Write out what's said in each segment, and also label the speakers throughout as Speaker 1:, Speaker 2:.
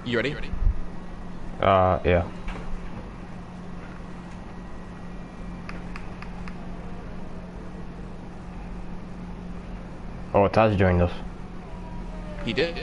Speaker 1: You ready?
Speaker 2: Yeah. Oh, Taz joined us.
Speaker 1: He did.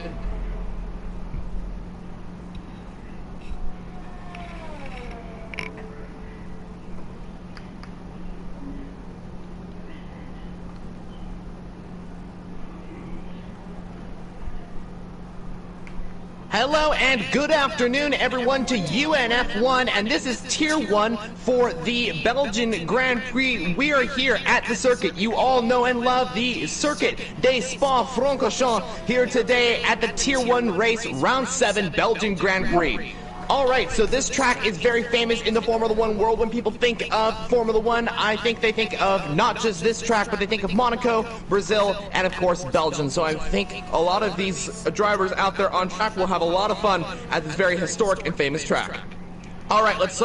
Speaker 1: Hello and good afternoon everyone to UNF1, and this is Tier 1 for the Belgian Grand Prix. We are here at the circuit you all know and love, the Circuit des Spa-Francorchamps, here today at the Tier 1 race, Round 7 Belgian Grand Prix. Alright, so this track is very famous in the Formula 1 world. When people think of Formula 1, I think they think of not just this track, but they think of Monaco, Brazil, and of course Belgium. So I think a lot of these drivers out there on track will have a lot of fun at this very historic and famous track. Alright, let's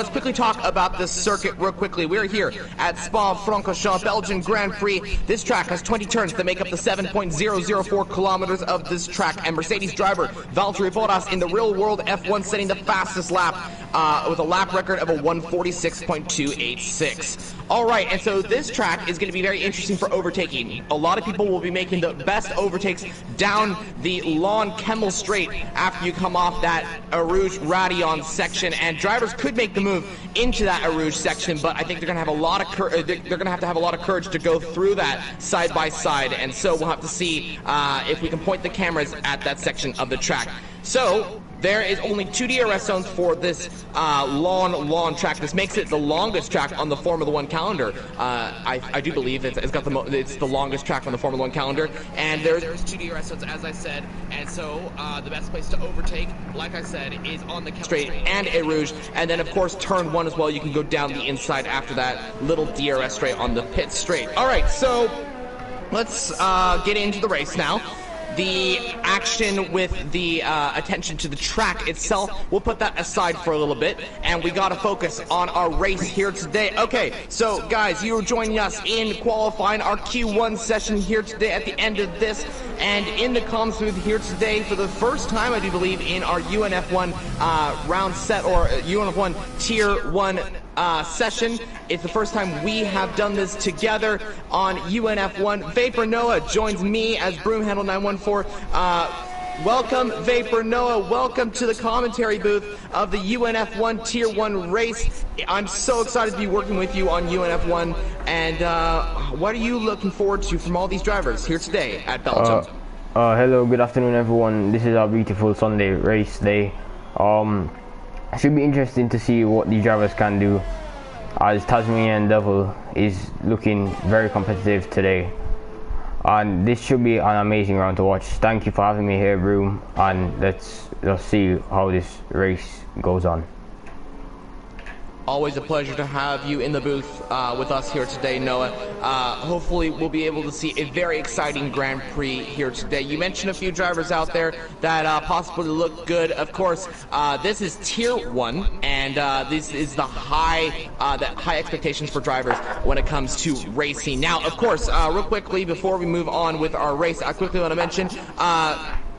Speaker 1: quickly talk about this circuit real quickly. We're here at Spa-Francorchamps Belgian Grand Prix. This track has 20 turns that make up the 7.004 kilometers of this track, and Mercedes driver Valtteri Bottas in the real world F1 setting the fastest lap with a lap record of a 146.286. Alright, and so this track is going to be very interesting for overtaking. A lot of people will be making the best overtakes down the Lawn Kemmel Straight after you come off that Arouge Radion section, and drivers could make the move into that Arouge section, but I think they're going to have a lot of have a lot of courage to go through that side by side, and so we'll have to see if we can point the cameras at that section of the track. So there is only 2 DRS zones for this long track. This makes it the longest track on the Formula 1 calendar. I do believe it's the longest track on the Formula 1 calendar, and there's 2 DRS zones, as I said, and so the best place to overtake, like I said, is on the straight and a Rouge, and then of course turn 1 as well. You can go down the inside after that little DRS straight on the pit straight. All right, so let's get into the race now. The action with the attention to the track itself, we'll put that aside for a little bit, and we gotta focus on our race here today. Okay, so guys, you are joining us in qualifying our Q1 session here today at the end of this, and in the comms booth here today for the first time, I do believe, in our UNF1 round set, or UNF1 Tier 1 session. It's the first time we have done this together on UNF1. Vapor Noah joins me as Broomhandle 914. Welcome, Vapor Noah. Welcome to the commentary booth of the UNF1 Tier 1 race. I'm so excited to be working with you on UNF1. And what are you looking forward to from all these drivers here today at Belgium?
Speaker 2: Hello, good afternoon, everyone. This is our beautiful Sunday race day. It should be interesting to see what these drivers can do, as Tasmanian Devil is looking very competitive today, and this should be an amazing round to watch. Thank you for having me here, Broom, and let's see how this race goes on.
Speaker 1: Always a pleasure to have you in the booth with us here today, Noah. Hopefully we'll be able to see a very exciting Grand Prix here today. You mentioned a few drivers out there that possibly look good. Of course, this is Tier 1, and this is the high expectations for drivers when it comes to racing. Now, of course, real quickly, before we move on with our race, I quickly want to mention,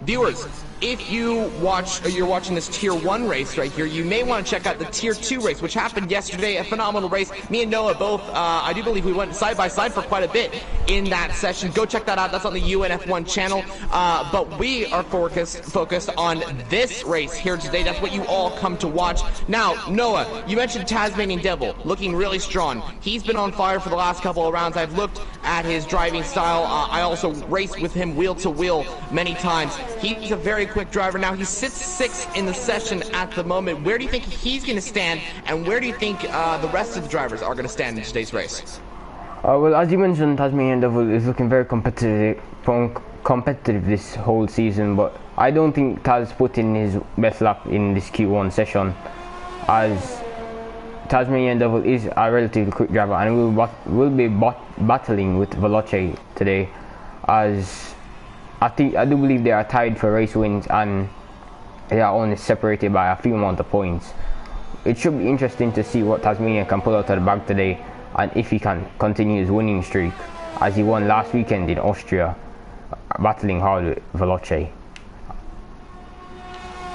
Speaker 1: viewers, if you're watching this Tier 1 race right here, you may want to check out the Tier 2 race, which happened yesterday, a phenomenal race. Me and Noah both, I do believe we went side by side for quite a bit in that session. Go check that out. That's on the UNF1 channel. But we are focused on this race here today. That's what you all come to watch. Now, Noah, you mentioned Tasmanian Devil looking really strong. He's been on fire for the last couple of rounds. I've looked at his driving style. I also raced with him wheel to wheel many times. He's a very quick driver. Now, he sits 6th in the session at the moment. Where do you think he's going to stand, and where do you think the rest of the drivers are going to stand in today's race?
Speaker 2: Well, as you mentioned, Tasmanian Devil is looking very competitive this whole season, but I don't think Taz put in his best lap in this Q1 session, as Tasmanian Devil is a relatively quick driver, and will be battling with Veloce today, as I do believe they are tied for race wins, and they are only separated by a few amount of points. It should be interesting to see what Tasmania can pull out of the bag today, and if he can continue his winning streak, as he won last weekend in Austria, battling hard with Veloce.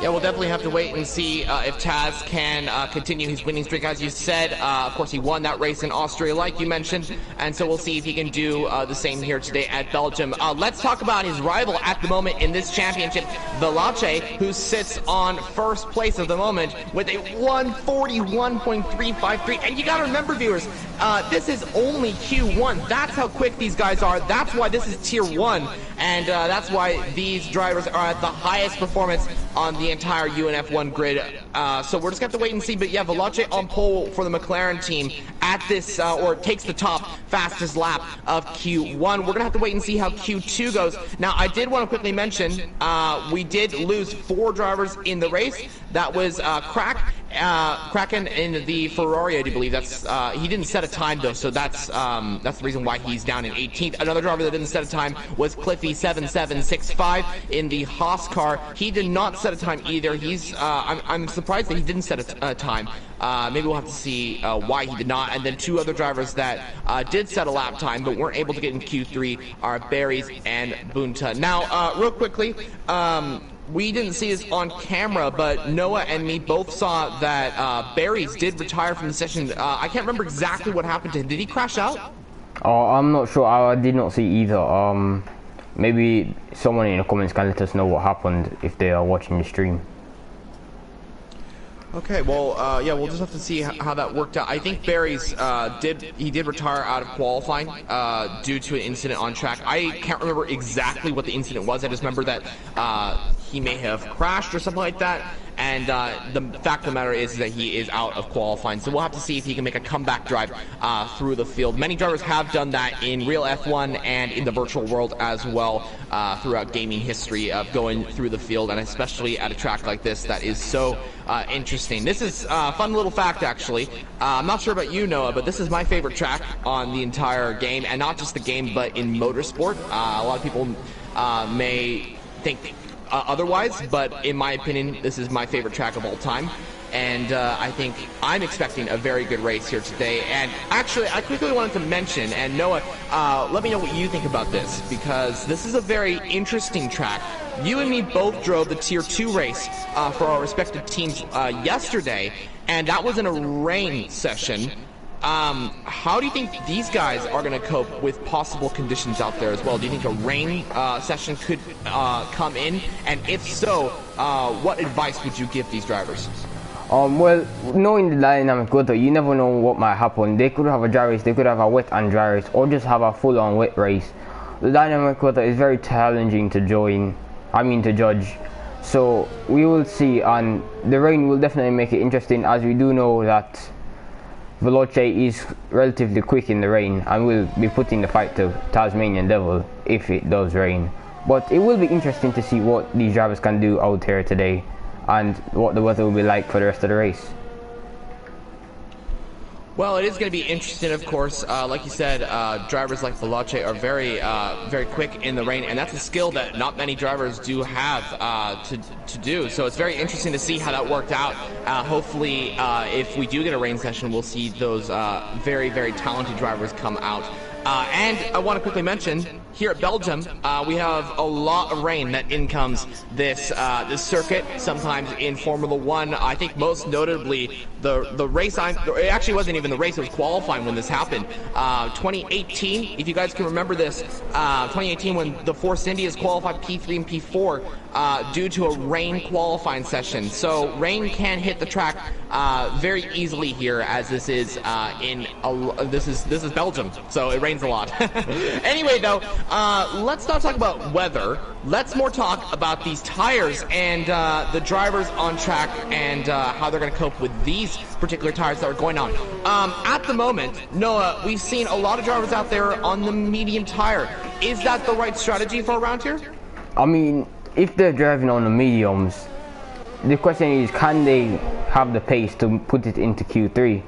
Speaker 1: Yeah, we'll definitely have to wait and see if Taz can continue his winning streak. As you said, of course, he won that race in Austria, like you mentioned, and so we'll see if he can do the same here today at Belgium. Let's talk about his rival at the moment in this championship, Velace, who sits on first place at the moment with a 141.353. And you gotta remember, viewers, this is only Q1. That's how quick these guys are. That's why this is Tier 1, and that's why these drivers are at the highest performance on the entire UNF1 grid. So we're just gonna have to wait and see. But yeah, Velace on pole for the McLaren team at this, or takes the top fastest lap of Q1. We're gonna have to wait and see how Q2 goes. Now, I did want to quickly mention, we did lose 4 drivers in the race. That was Kraken in the Ferrari, I do believe. That's he didn't set a time though, so that's the reason why he's down in 18th. Another driver that didn't set a time was Cliffy7765 in the Haas car. He did not set a time either. He's I'm surprised that he didn't set a time. Maybe we'll have to see why he did not. And then 2 other drivers that did set a lap time but weren't able to get in Q3 are Berries and Bunta. Now, real quickly, we didn't see this on camera, but Noah and me both saw that Berries did retire from the session. I can't remember exactly what happened to him. Did he crash out?
Speaker 2: Oh, I'm not sure. I did not see either. Maybe someone in the comments can let us know what happened if they are watching the stream.
Speaker 1: Okay, well, yeah, we'll just have to see how that worked out. I think Berries did retire out of qualifying due to an incident on track. I can't remember exactly what the incident was. I just remember that he may have crashed or something like that. And the fact of the matter is that he is out of qualifying. So we'll have to see if he can make a comeback drive through the field. Many drivers have done that in real F1 and in the virtual world as well throughout gaming history of going through the field, and especially at a track like this that is so interesting. This is a fun little fact, actually. I'm not sure about you, Noah, but this is my favorite track on the entire game, and not just the game, but in motorsport. A lot of people may think otherwise, but in my opinion, this is my favorite track of all time. And I think I'm expecting a very good race here today. And actually, I quickly wanted to mention, and Noah, let me know what you think about this, because this is a very interesting track. You and me both drove the Tier 2 race for our respective teams yesterday, and that was in a rain session. How do you think these guys are going to cope with possible conditions out there as well? Do you think a rain session could come in? And if so, what advice would you give these drivers?
Speaker 2: Well, knowing the dynamic weather, you never know what might happen. They could have a dry race, they could have a wet and dry race, or just have a full-on wet race. The dynamic weather is very challenging to judge. So we will see, and the rain will definitely make it interesting, as we do know that Velace is relatively quick in the rain and will be putting the fight to Tasmanian Devil if it does rain. But it will be interesting to see what these drivers can do out here today and what the weather will be like for the rest of the race.
Speaker 1: Well, it is going to be interesting, of course. Like you said, drivers like Velace are very quick in the rain, and that's a skill that not many drivers do have to do. So it's very interesting to see how that worked out. Hopefully, if we do get a rain session, we'll see those very talented drivers come out. And I want to quickly mention, here at Belgium, we have a lot of rain that incomes this circuit. Sometimes in Formula 1, I think most notably the race. It actually wasn't even the race; it was qualifying when this happened. 2018, if you guys can remember this, 2018 when the Force Indias qualified P3 and P4 due to a rain qualifying session. So rain can hit the track very easily here, as this is this is Belgium, so it rains a lot. Anyway, though. Let's not talk about weather. Let's more talk about these tires and the drivers on track and how they're going to cope with these particular tires that are going on. At the moment, Noah, we've seen a lot of drivers out there on the medium tire. Is that the right strategy for around here?
Speaker 2: I mean, if they're driving on the mediums, the question is, can they have the pace to put it into Q3?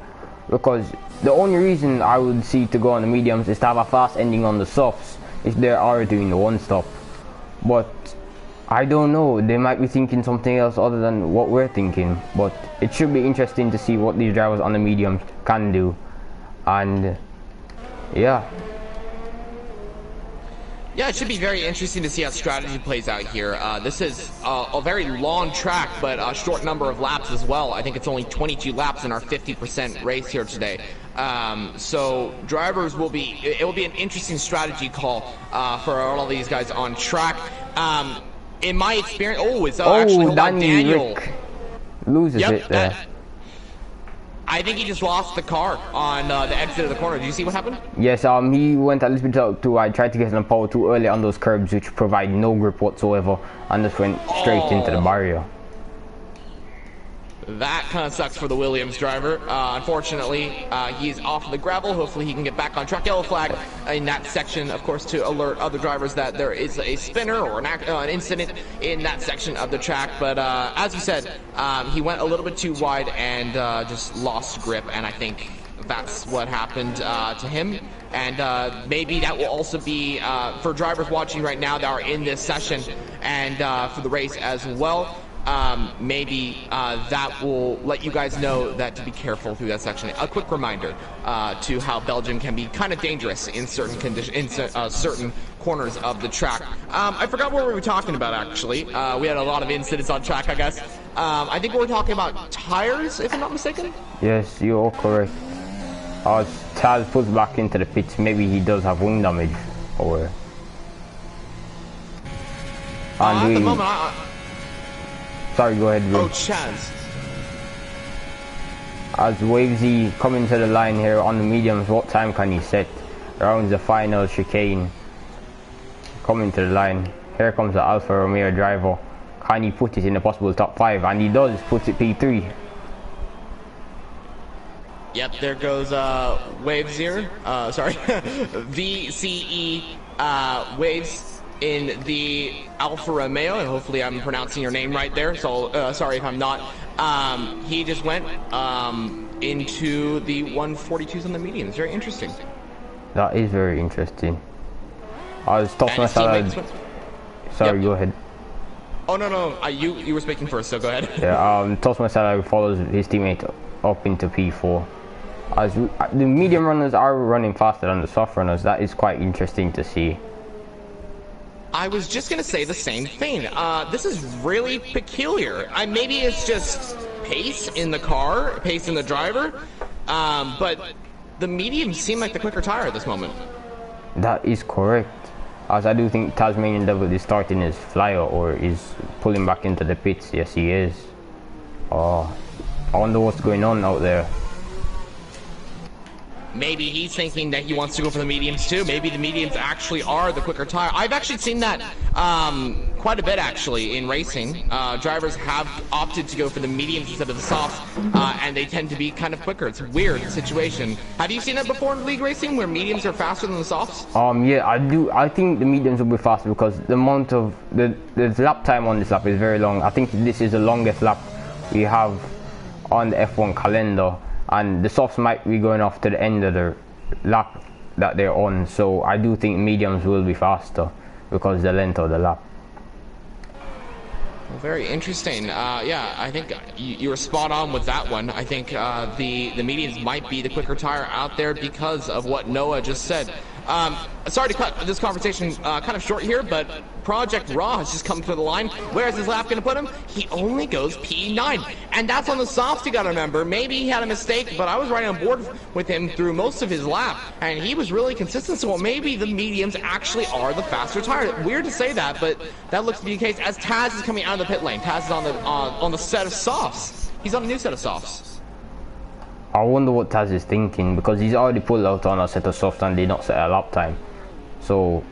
Speaker 2: Because the only reason I would see to go on the mediums is to have a fast ending on the softs if they are doing the one stop. But I don't know, they might be thinking something else other than what we're thinking. But it should be interesting to see what these drivers on the mediums can do. And yeah.
Speaker 1: Yeah, it should be very interesting to see how strategy plays out here. This is a very long track, but a short number of laps as well. I think it's only 22 laps in our 50% race here today. So drivers will be, it will be an interesting strategy call for all of these guys on track. In my experience, actually, hold on, Daniel
Speaker 2: loses it there.
Speaker 1: I think he just lost the car on the exit of the corner. Did you see what happened?
Speaker 2: Yes, he went a little bit out too. I tried to get on power too early on those curbs, which provide no grip whatsoever, and just went straight into the barrier.
Speaker 1: That kind of sucks for the Williams driver. Unfortunately, he's off of the gravel. Hopefully he can get back on track. Yellow flag in that section, of course, to alert other drivers that there is a spinner or an incident in that section of the track. But as you said, he went a little bit too wide and just lost grip, and I think that's what happened to him. And maybe that will also be for drivers watching right now that are in this session and for the race as well. Maybe that will let you guys know that to be careful through that section. A quick reminder to how Belgium can be kind of dangerous in certain conditions, in certain corners of the track. I forgot what we were talking about actually. We had a lot of incidents on track, I guess. I think we were talking about tires, if I'm not mistaken.
Speaker 2: Yes, you're correct. As Taz puts back into the pits, maybe he does have wing damage, or.
Speaker 1: At the moment,
Speaker 2: sorry, go ahead, bro.
Speaker 1: Oh, Chaz.
Speaker 2: As Wavesy coming to the line here on the mediums, what time can he set? Around the final chicane. Coming to the line. Here comes the Alfa Romeo driver. Can he put it in the possible top 5? And he does, puts it P3.
Speaker 1: Yep, there goes Waves here. Sorry, VCE Waves in the Alfa Romeo, and hopefully I'm pronouncing your name right there, so sorry if I'm not. He just went into the 142s on the medium. It's very interesting.
Speaker 2: That is very interesting. I was talking myself. Sorry, go ahead.
Speaker 1: Oh no, you were speaking first, so go ahead.
Speaker 2: Yeah, Toss Masala follows his teammate up into P4. As the medium runners are running faster than the soft runners, that is quite interesting to see.
Speaker 1: I was just gonna say the same thing. This is really peculiar. Maybe it's just pace in the car, pace in the driver, but the mediums seem like the quicker tire at this moment.
Speaker 2: That is correct. As I do think Tasmanian Devil is starting his flyer or is pulling back into the pits. Yes, he is. Oh, I wonder what's going on out there.
Speaker 1: Maybe he's thinking that he wants to go for the mediums too. Maybe the mediums actually are the quicker tire. I've actually seen that quite a bit actually in racing. Drivers have opted to go for the mediums instead of the softs, and they tend to be kind of quicker. It's a weird situation. Have you seen that before in league racing where mediums are faster than the softs?
Speaker 2: Yeah, I do. I think the mediums will be faster because the amount of the lap time on this lap is very long. I think this is the longest lap we have on the F1 calendar. And the softs might be going off to the end of the lap that they're on, so I do think mediums will be faster because of the length of the lap.
Speaker 1: Well, very interesting. Yeah, I think you were spot on with that one. I think the mediums might be the quicker tire out there because of what Noah just said. Sorry to cut this conversation kind of short here, but Project Raw has just come to the line. Where is his lap going to put him? He only goes P9, and that's on the softs, you got to remember. Maybe he had a mistake, but I was right on board with him through most of his lap, and he was really consistent, so maybe the mediums actually are the faster tire. Weird to say that, but that looks to be the case as Taz is coming out of the pit lane. Taz is on the set of softs. He's on a new set of softs.
Speaker 2: I wonder what Taz is thinking because he's already pulled out on a set of softs and did not set a lap time. So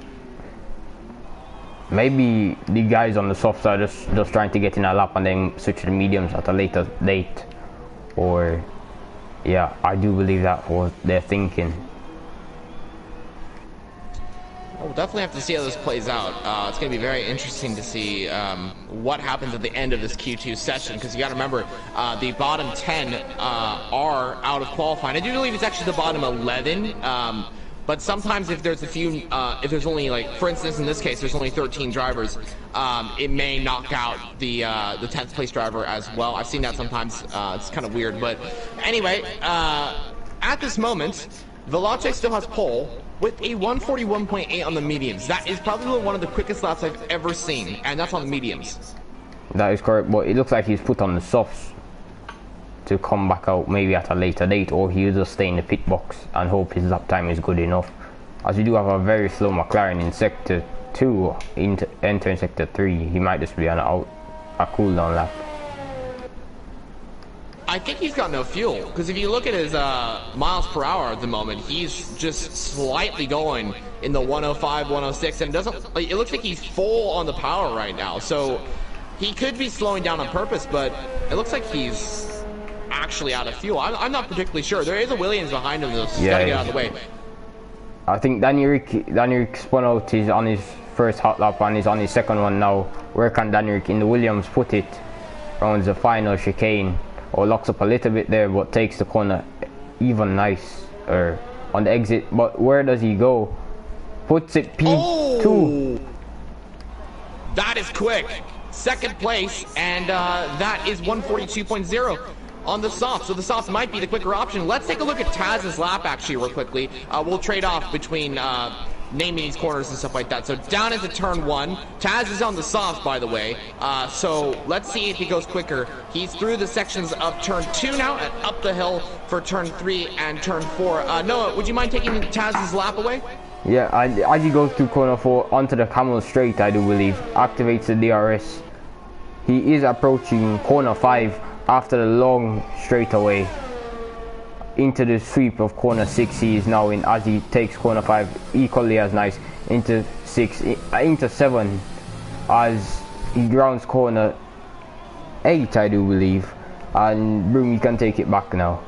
Speaker 2: maybe the guys on the softs are just trying to get in a lap and then switch to the mediums at a later date. Or yeah, I do believe that's what they're thinking.
Speaker 1: We'll definitely have to see how this plays out. It's going to be very interesting to see what happens at the end of this Q2 session, because you got to remember the bottom 10 are out of qualifying. I do believe it's actually the bottom 11, but sometimes if there's a few, if there's only, like, for instance, in this case, there's only 13 drivers, it may knock out the 10th place driver as well. I've seen that sometimes. It's kind of weird, but anyway, at this moment, Velace still has pole. with a 141.8 on the mediums. That is probably one of the quickest laps I've ever seen, and that's on the mediums.
Speaker 2: That is correct, but it looks like he's put on the softs to come back out maybe at a later date, or he'll just stay in the pit box and hope his lap time is good enough. As we do have a very slow McLaren in sector 2, entering sector 3, he might just be on a cooldown lap.
Speaker 1: I think he's got no fuel, because if you look at his miles per hour at the moment, he's just slightly going in the 105, 106, and it looks like he's full on the power right now. So he could be slowing down on purpose, but it looks like he's actually out of fuel. I'm not particularly sure. There is a Williams behind him, though, so he's got to get out of the way.
Speaker 2: I think Danny Rick spun out. He's on his first hot lap and he's on his second one now. Where can Danny Rick in the Williams put it? Rounds the final chicane, or locks up a little bit there, but takes the corner even nice on the exit. But where does he go? Puts it P2.
Speaker 1: Oh, that is quick. Second place, and that is 142.0 on the soft. So the soft might be the quicker option. Let's take a look at Taz's lap actually real quickly. We'll trade off between naming these corners and stuff like that. So down into turn 1. Taz is on the soft, by the way. So let's see if he goes quicker. He's through the sections of turn 2 now and up the hill for turn 3 and turn 4. Noah, would you mind taking Taz's lap away?
Speaker 2: Yeah, as he goes through corner 4 onto the camel straight, I do believe, activates the DRS. He is approaching corner 5 after the long straightaway into the sweep of corner 6. He is now in, as he takes corner 5 equally as nice into 6, into 7 as he grounds corner 8, I do believe, and Broomy can take it back now.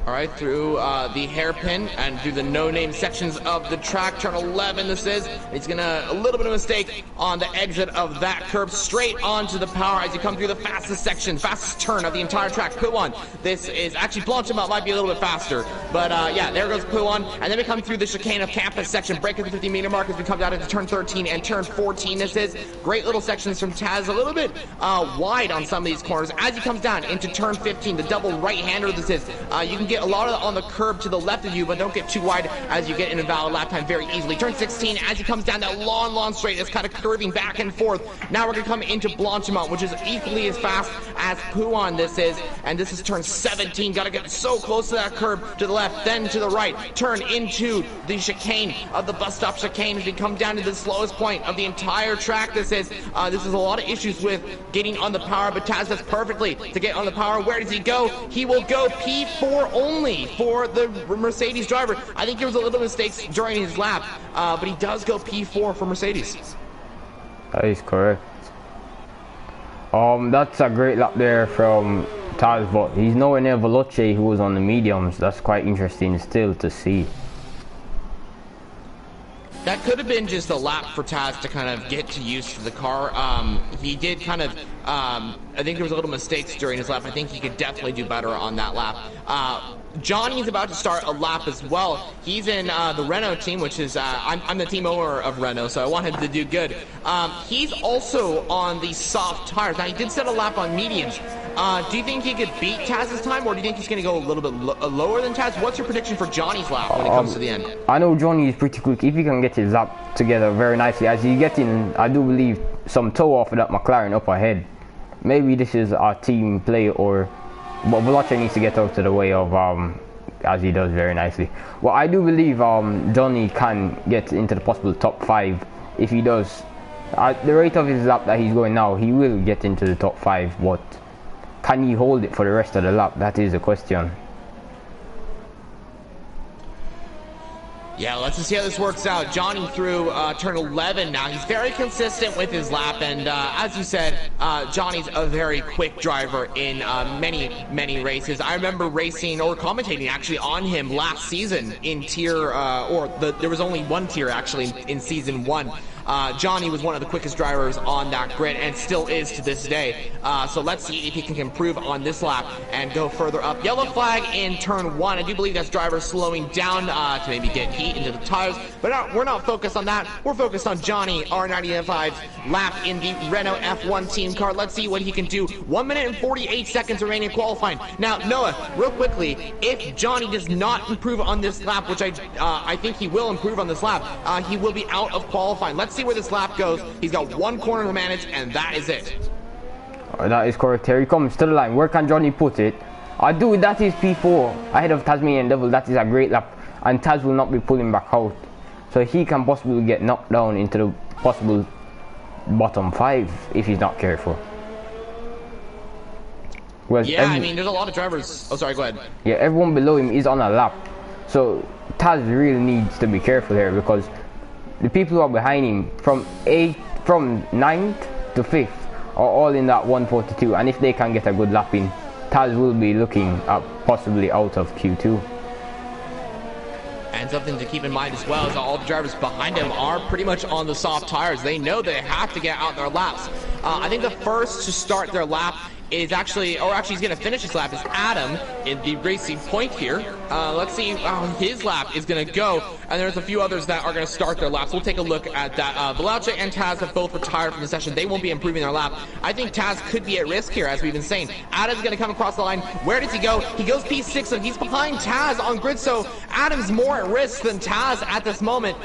Speaker 1: Alright, through the hairpin and through the no-name sections of the track. Turn 11 this is. He's gonna, a little bit of a mistake on the exit of that curb, straight onto the power as you come through the fastest section, fastest turn of the entire track. Pouan, this is actually Blanchimont might be a little bit faster, but yeah, there goes Pouan. And then we come through the chicane of campus section, break at the 50-meter mark as we come down into turn 13 and turn 14. This is great little sections from Taz, a little bit wide on some of these corners. As he comes down into turn 15, the double right-hander this is, you can get a lot of on the curb to the left of you, but don't get too wide as you get an invalid lap time very easily. Turn 16, as he comes down that long straight, it's kind of curving back and forth. Now we're going to come into Blanchimont, which is equally as fast as Pouan this is, and this is turn 17. Got to get so close to that curb to the left, then to the right. Turn into the chicane of the bus stop chicane as we come down to the slowest point of the entire track. This is a lot of issues with getting on the power, but Taz does perfectly to get on the power. Where does he go? He will go P4 only for the Mercedes driver. I think there was a little mistakes during his lap, but he does go P4 for Mercedes.
Speaker 2: That is correct. That's a great lap there from Taz, but he's nowhere near Veloce, who was on the mediums. That's quite interesting still to see.
Speaker 1: That could have been just a lap for Taz to kind of get used to the car. He did kind of, I think there was a little mistakes during his lap. I think he could definitely do better on that lap. Johnny's about to start a lap as well. He's in the Renault team, which is, I'm the team owner of Renault, so I want him to do good. He's also on the soft tires. Now, he did set a lap on mediums. Do you think he could beat Taz's time, or do you think he's going to go a little bit lower than Taz? What's your prediction for Johnny's lap when it comes to the end?
Speaker 2: I know Johnny is pretty quick. If he can get his lap together very nicely, as he get in, I do believe, some toe off of that McLaren up ahead. Maybe this is a team play, but Veloce needs to get out of the way of, as he does very nicely. Well, I do believe Johnny can get into the possible top 5 if he does. At the rate of his lap that he's going now, he will get into the top 5, but can he hold it for the rest of the lap? That is the question.
Speaker 1: Yeah, let's just see how this works out. Johnny through turn 11 now. He's very consistent with his lap, and as you said, Johnny's a very quick driver in many races. I remember racing or commentating actually on him last season in tier, there was only one tier actually in season 1. Johnny was one of the quickest drivers on that grid and still is to this day. So let's see if he can improve on this lap and go further up. Yellow flag in turn 1. I do believe that's driver slowing down to maybe get heat into the tires, but we're not focused on that. We're focused on Johnny R95's lap in the Renault F1 team car. Let's see what he can do. 1 minute and 48 seconds remaining qualifying. Now, Noah, real quickly, if Johnny does not improve on this lap, which I think he will improve on this lap, he will be out of qualifying. Let's see where this lap goes. He's got 1 corner to manage, and that is it.
Speaker 2: That is correct. Here he comes to the line. Where can Johnny put it? That is P4 ahead of Tasmanian Devil. That is a great lap, and Taz will not be pulling back out, so he can possibly get knocked down into the possible bottom 5 if he's not careful. Whereas
Speaker 1: I mean, there's a lot of drivers. Oh, sorry, go ahead.
Speaker 2: Yeah, everyone below him is on a lap, so Taz really needs to be careful here, because the people who are behind him from 9th to 5th are all in that 142, and if they can get a good lap in, Taz will be looking at possibly out of Q2.
Speaker 1: And something to keep in mind as well is that all the drivers behind him are pretty much on the soft tires. They know they have to get out their laps. I think the first to start their lap is actually he's going to finish his lap is Adam in the racing point here. Let's see how his lap is going to go. And there's a few others that are going to start their laps. We'll take a look at that. Belauche and Taz have both retired from the session. They won't be improving their lap. I think Taz could be at risk here, as we've been saying. Adam's going to come across the line. Where does he go? He goes P6, so he's behind Taz on grid, so Adam's more at risk than Taz at this moment.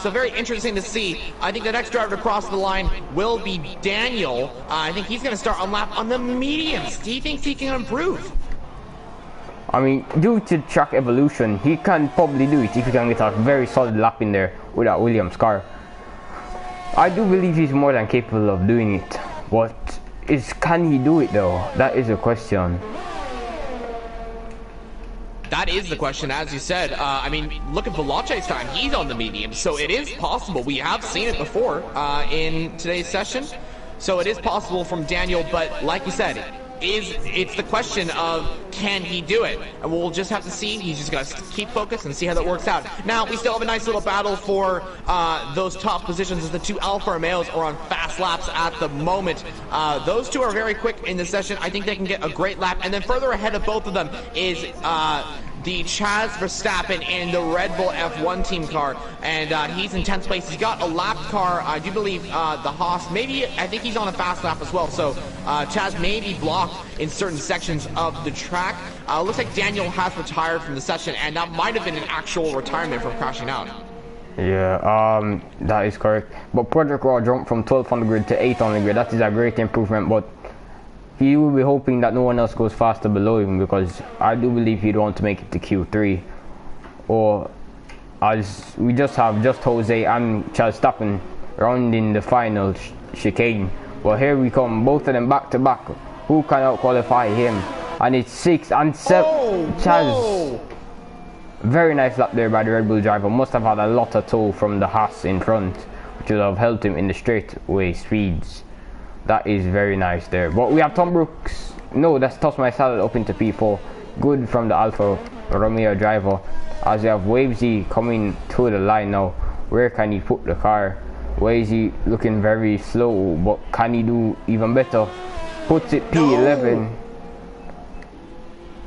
Speaker 1: So very interesting to see. I think the next driver to cross the line will be Daniel. I think he's going to start on lap on the mediums. Do you think he can improve?
Speaker 2: I mean, due to track evolution, he can probably do it if he can get a very solid lap in there with that Williams car. I do believe he's more than capable of doing it. Can he do it though? That is a question.
Speaker 1: That is the question, as you said. I mean, look at Belauche's time. He's on the medium, so it is possible. We have seen it before in today's session. So it is possible from Daniel, but like you said, it's the question of can he do it, and we'll just have to see. He's just got to keep focused and see how that works out. Now we still have a nice little battle for those top positions, as the 2 Alfa Romeos are on fast laps at the moment. Those 2 are very quick in the session. I think they can get a great lap, and then further ahead of both of them is the Chaz Verstappen in the Red Bull F1 team car, and he's in 10th place. He's got a lapped car. I do believe the Haas, maybe, I think he's on a fast lap as well, so Chaz may be blocked in certain sections of the track. Looks like Daniel has retired from the session, and that might have been an actual retirement from crashing out.
Speaker 2: Yeah, that is correct. But Project Raw jumped from 12th on the grid to 8th on the grid. That is a great improvement, but he will be hoping that no one else goes faster below him, because I do believe he'd want to make it to Q3. Or as we just have Jose and Chaz Verstappen rounding the final chicane. Well, here we come, both of them back to back. Who can out-qualify him? And it's 6 and 7. Chaz. Very nice lap there by the Red Bull driver. Must have had a lot of tow from the Haas in front, which would have helped him in the straightaway speeds. That is very nice there. But we have Tom Brooks. No, that's tossed my salad up into P4. Good from the Alfa Romeo driver. As we have Wavesy coming to the line now. Where can he put the car? Wavesy looking very slow, but can he do even better? Puts it P11. No.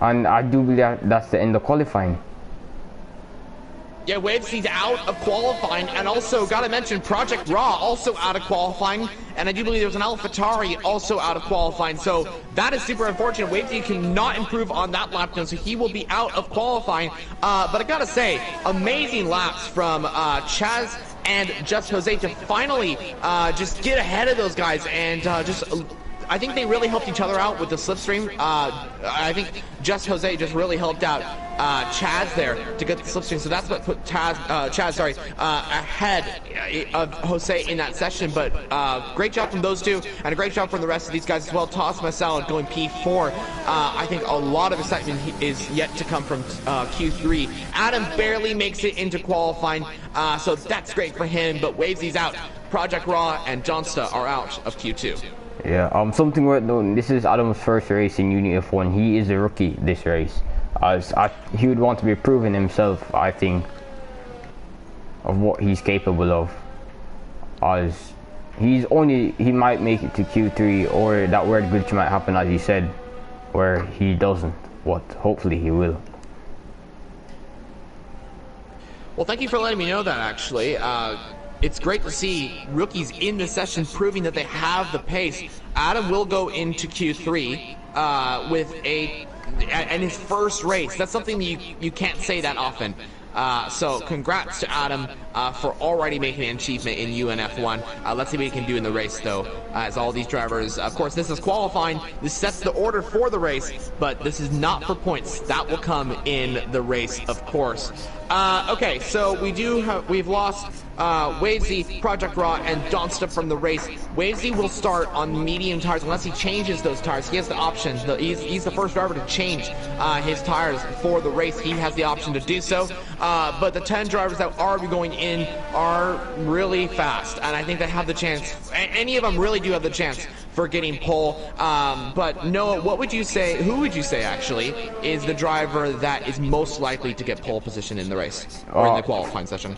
Speaker 2: And I do believe that's the end of qualifying.
Speaker 1: Yeah, Wavesy's out of qualifying, and also gotta mention Project Raw also out of qualifying, and I do believe there's an AlphaTauri also out of qualifying, so that is super unfortunate. Wavesy cannot improve on that lap down, so he will be out of qualifying. But I gotta say, amazing laps from Chaz and Just Jose to finally just get ahead of those guys, and I think they really helped each other out with the slipstream. I think Just Jose just really helped out Chaz there to get the slipstream, so that's what put Chaz ahead of Jose in that session. But great job from those 2, and a great job from the rest of these guys as well. Toss my salad going P4. I think a lot of excitement is yet to come from Q3. Adam barely makes it into qualifying, so that's great for him, but Wavesy's out. Project Raw and Johnsta are out of Q2.
Speaker 2: Yeah, something worth noting, this is Adam's first race in UNF1. He is a rookie this race. He would want to be proving himself, I think, of what he's capable of. as he might make it to Q3, or that weird glitch might happen as he said, where he doesn't. What hopefully he will.
Speaker 1: Well, thank you for letting me know that, actually. It's great to see rookies in this session proving that they have the pace. Adam will go into Q3 with and his first race. That's something you can't say that often. So congrats to Adam for already making an achievement in UNF1. Let's see what he can do in the race, though, as all these drivers, of course, this is qualifying. This sets the order for the race, but this is not for points. That will come in the race, of course. Okay, so we've lost Wavesy, Project Raw, and Donsta from the race. Wavesy will start on medium tires unless he changes those tires. He has the option. He's the first driver to change his tires for the race. He has the option to do so. But the 10 drivers that are going in are really fast, and I think they have the chance. Any of them really do have the chance for getting pole. But Noah, what would you say? Who would you say actually is the driver that is most likely to get pole position in the race or in the qualifying session?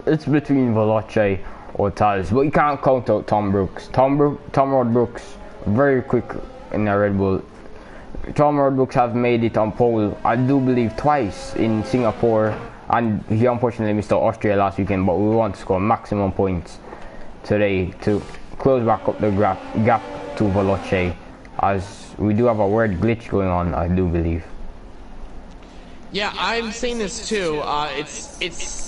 Speaker 2: It's between Veloce or Taz, but you can't count out Tom Brooks. Tom Rod Brooks, very quick in a Red Bull. Tom Rod Brooks have made it on pole, I do believe, twice in Singapore, and he unfortunately missed out Austria last weekend, but we want to score maximum points today to close back up the gap to Veloce, as we do have a weird glitch going on, I do believe.
Speaker 1: Yeah, I'm seeing this too.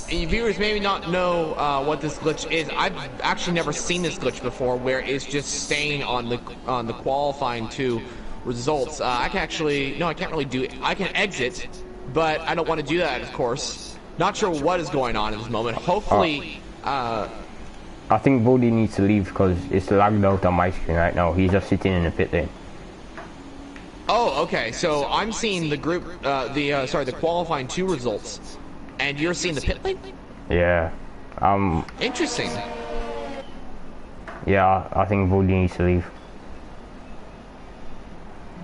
Speaker 1: Viewers maybe not know what this glitch is. I've actually never seen this glitch before, where it's just staying on the qualifying 2 results. I can't really do it. I can exit, but I don't want to do that, of course. Not sure what is going on at this moment. Hopefully,
Speaker 2: I think Bodhi needs to leave because it's lagged out on my screen right now. He's just sitting in the pit lane.
Speaker 1: Oh, okay. So I'm seeing the group, the qualifying 2 results, and you're seeing the pit lane?
Speaker 2: Yeah.
Speaker 1: Interesting.
Speaker 2: Yeah, I think Bodhi needs to leave.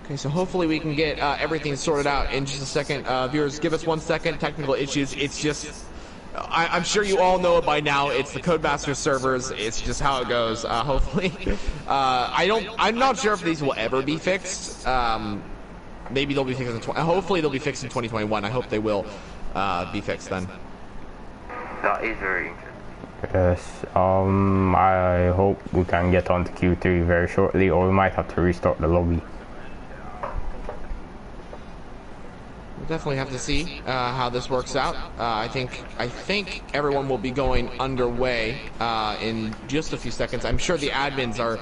Speaker 1: Okay, so hopefully we can get everything sorted out in just a second. Viewers, give us 1 second. Technical issues. It's just, I'm sure you all know it by now. It's the Codemaster servers. It's just how it goes. Hopefully, I'm not sure if these will ever be fixed. Maybe they'll be fixed in hopefully they'll be fixed in 2021. I hope they will be fixed then.
Speaker 2: That is very interesting. Yes. I hope we can get on to Q3 very shortly, or we might have to restart the lobby.
Speaker 1: We'll definitely have to see how this works out. I think everyone will be going underway in just a few seconds. I'm sure the admins are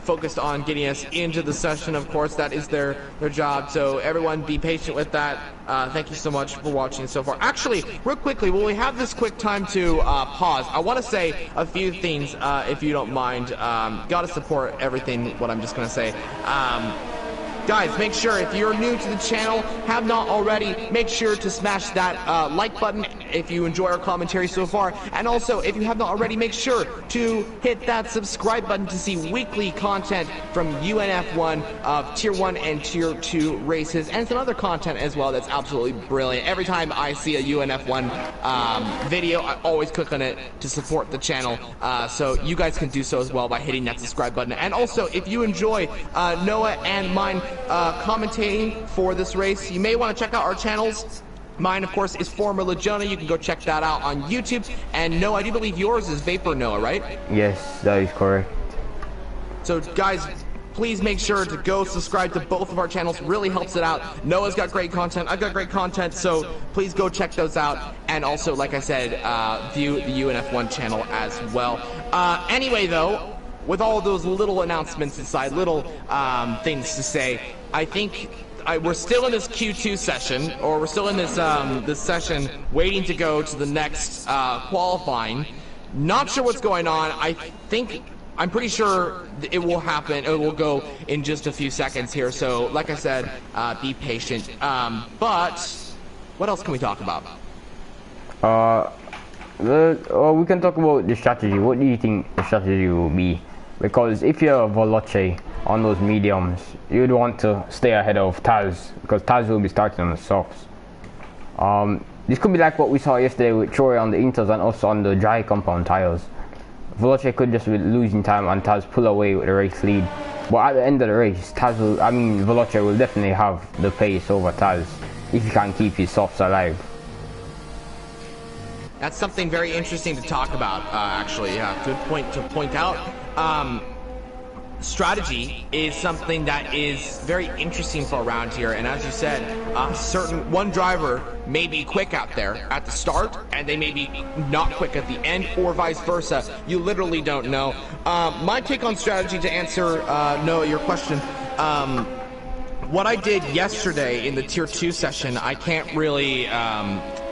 Speaker 1: focused on getting us into the session. Of course, that is their job. So everyone, be patient with that. Thank you so much for watching so far. Actually, real quickly, will we have this quick time to pause? I want to say a few things, if you don't mind. Gotta support everything. What I'm just gonna say. Guys, make sure if you're new to the channel, have not already, make sure to smash that like button if you enjoy our commentary so far. And also, if you have not already, make sure to hit that subscribe button to see weekly content from UNF1 of Tier 1 and Tier 2 races, and some other content as well that's absolutely brilliant. Every time I see a UNF1 video, I always click on it to support the channel. So you guys can do so as well by hitting that subscribe button. And also, if you enjoy Noah and mine commentating for this race, you may want to check out our channels. Mine, of course, is Formula Jonah. You can go check that out on YouTube. And Noah, I do believe yours is Vapor Noah, right?
Speaker 2: Yes, that is correct.
Speaker 1: So, guys, please make sure to go subscribe to both of our channels. Really helps it out. Noah's got great content. I've got great content. So please go check those out. And also, like I said, view the UNF1 channel as well. Anyway, though, with all of those little announcements aside, little things to say, I think we're still in this Q2 session, or we're still in this this session waiting to go to the next qualifying. Not sure what's going on. I'm pretty sure it will happen. It will go in just a few seconds here. So, like I said, be patient. But what else can we talk about?
Speaker 2: We can talk about the strategy. What do you think the strategy will be? Because if you're Veloce on those mediums, you'd want to stay ahead of Taz, because Taz will be starting on the softs. This could be like what we saw yesterday with Troy on the inters and us on the dry compound tires. Veloce could just be losing time and Taz pull away with the race lead. But at the end of the race, Veloce will definitely have the pace over Taz if he can keep his softs alive.
Speaker 1: That's something very interesting to talk about, actually. Yeah, good point to point out. Strategy is something that is very interesting for around here, and as you said, one driver may be quick out there at the start and they may be not quick at the end, or vice versa. You literally don't know. My take on strategy, to answer Noah, your question, what I did yesterday in the tier 2 session, I can't really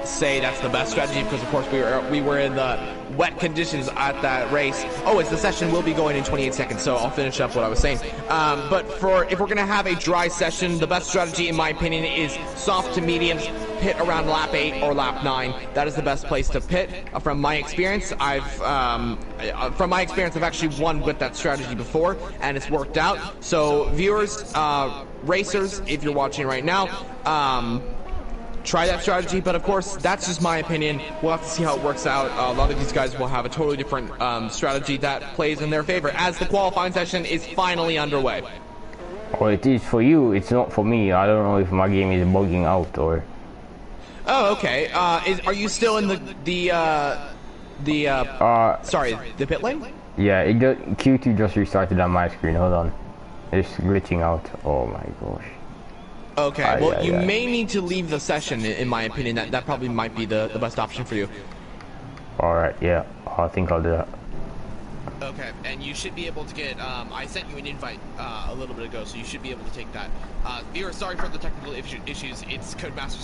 Speaker 1: say that's the best strategy, because of course we were in the wet conditions at that race. Oh, the session will be going in 28 seconds, so I'll finish up what I was saying. But if we're gonna have a dry session, the best strategy in my opinion is soft to mediums, pit around lap 8 or lap 9. That is the best place to pit. From my experience, I've actually won with that strategy before, and it's worked out. So viewers, racers, if you're watching right now, try that strategy, but of course that's just my opinion. We'll have to see how it works out. A lot of these guys will have a totally different strategy that plays in their favor, as the qualifying session is finally underway.
Speaker 2: Well, it is for you, it's not for me. I don't know if my game is bugging out or...
Speaker 1: Oh, okay. Are you still in the pit lane?
Speaker 2: Yeah, Q2 just restarted on my screen. Hold on, it's glitching out. Oh my gosh.
Speaker 1: Okay, well, you may need to leave the session, in my opinion. That probably might be the best option for you.
Speaker 2: Alright, yeah, I think I'll do that.
Speaker 1: Okay, and you should be able to get, I sent you an invite a little bit ago, so you should be able to take that. Viewer, sorry for the technical issues. It's Codemasters.